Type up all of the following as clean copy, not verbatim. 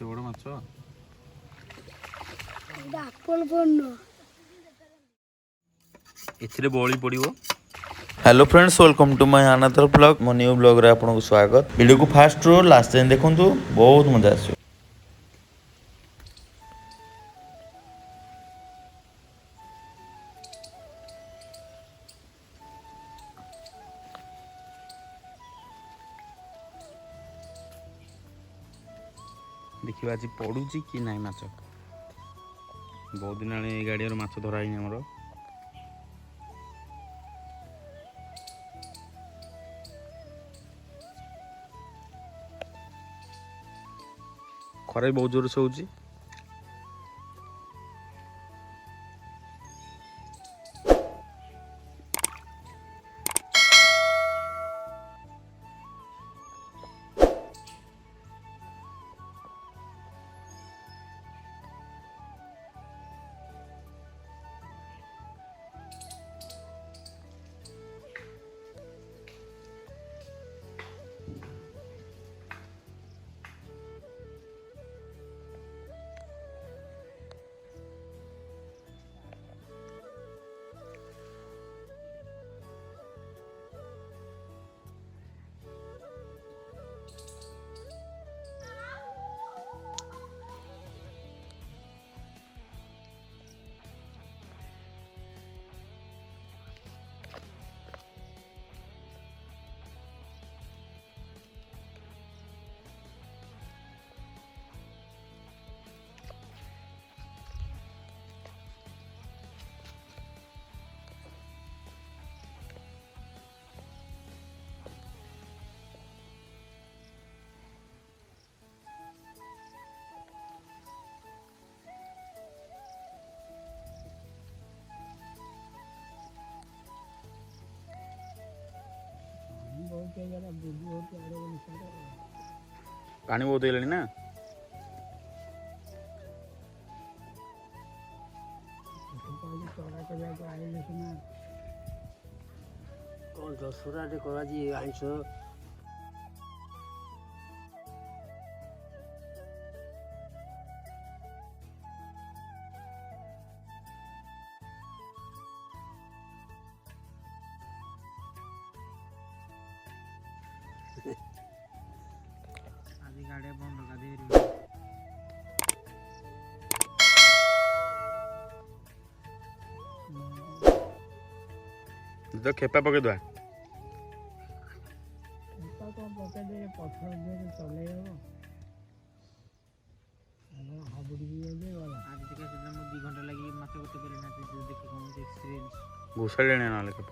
एते बड़ माछ आपन फोन एथिरे बळी पड़िबो। Hello friends, welcome to my another blog. मो न्यू ब्लॉग रे आपको स्वागत। वीडियो को फास्ट रो लास्ट जाए देखंतु, बहुत मजा आसी। देखिबा आज पडुची कि नाही माछ। बहुत दिन आले गाड़िया माछ धरा ही हमर। खरा बहुत जोर से होची। पानी बहुत हेलानी ना। कौन दसरा करा आईस आदि गाड़े बंद कर तो खेपा पके दवा घुसा लेने ना लेके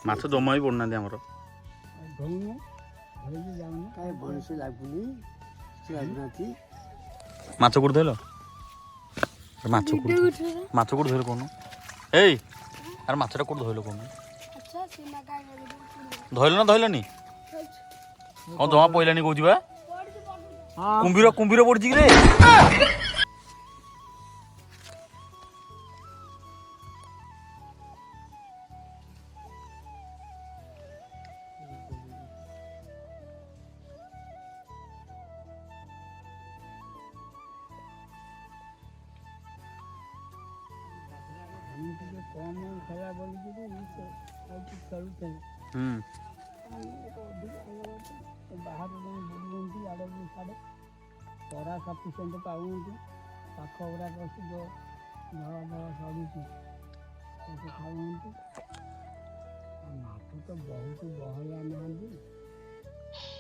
माछ जमा ही पड़ना आमर माछ कोड धइल माछ कोड धइल कोन ए अरे माछटा कोड धइल कोन धइल ना धइलनी हां जमा पइलानी कहउची बा कुंभीर कुंभीर पड़ची रे परा सफिसीयंट पाऊँ पाख गुड़ाक जो धड़ा धड़ा सड़ुची खाऊँ माछ तो बहुत बहलिया नहांती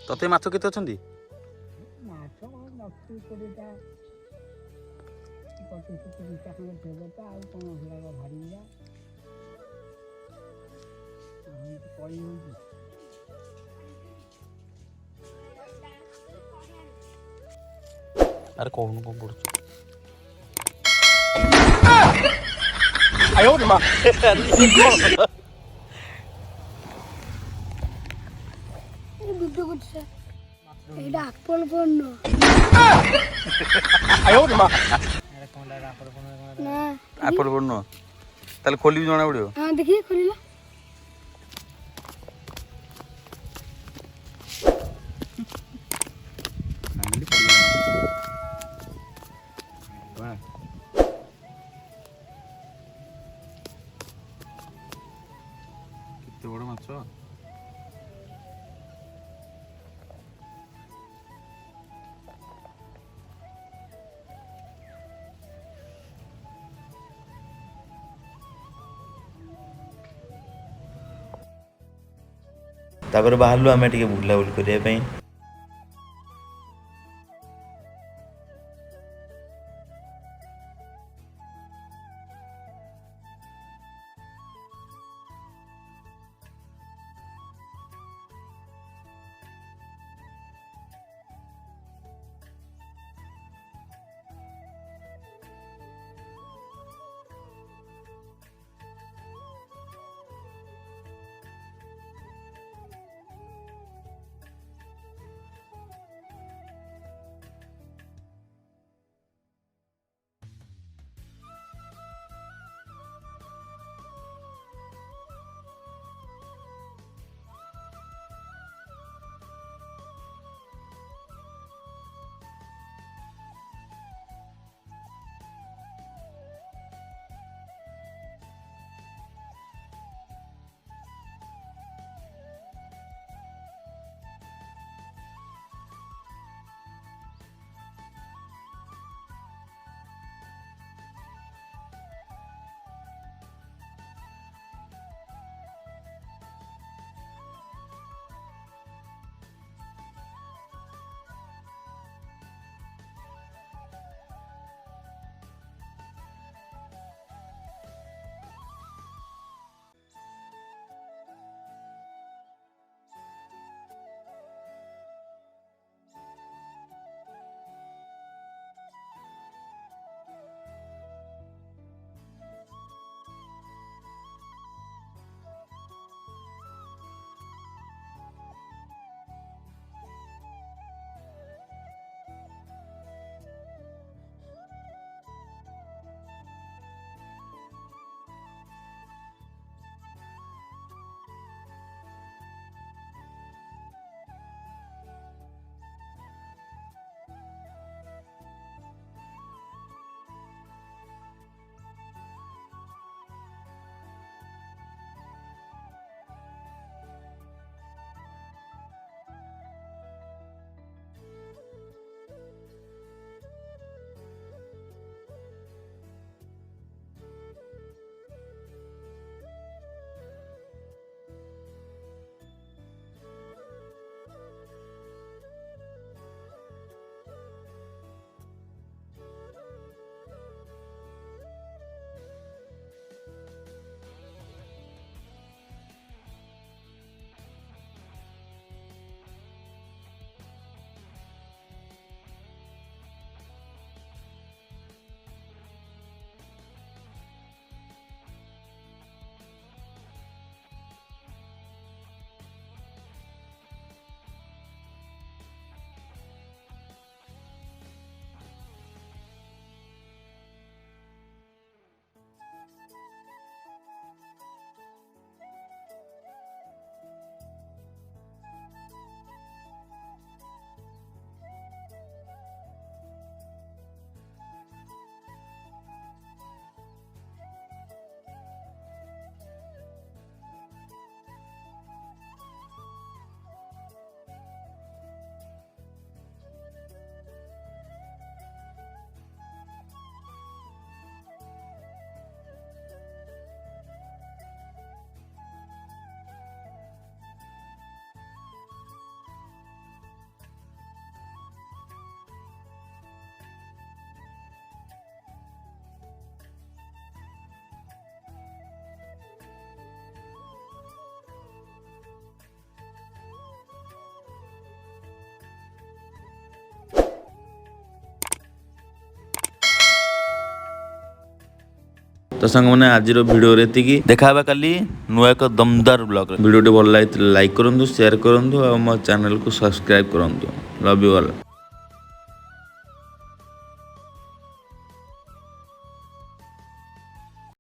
तते माछ केते अछंती माछ 20-30टा 25-30टा खंडे थे आउ कौन हला भारी पड़ी अरे कौन कौन पड़ुଛୁ এটা আপন পণ্য না ଆପଲ ପଡୁ ନୁହଁ ତାହେଲେ ଖୋଲିବି ଜଣା ପଡିବ হ্যাঁ দেখি খুলিলা ଆଣିଲି ପଡିଗଲା ବାଃ। କେତେ ବଡ଼ ମାଛ ତାପରେ ବାହାରିଲୁ ଆମେ ଟିକେ ବୁଲାବୁଲି କରିବା ପାଇଁ। ତ ସାଙ୍ଗମାନେ ଆଜିର ଭିଡ଼ିଓରେ ଏତିକି ଦେଖା ହେବା କାଲି ନୂଆ ଏକ ଦମଦାର ବ୍ଲଗ୍ରେ। ଭିଡ଼ିଓଟି ଭଲ ଲାଗିଥିଲେ ଲାଇକ୍ କରନ୍ତୁ, ସେୟାର କରନ୍ତୁ ଆଉ ମୋ ଚ୍ୟାନେଲକୁ ସବସ୍କ୍ରାଇବ୍ କରନ୍ତୁ। Love you all.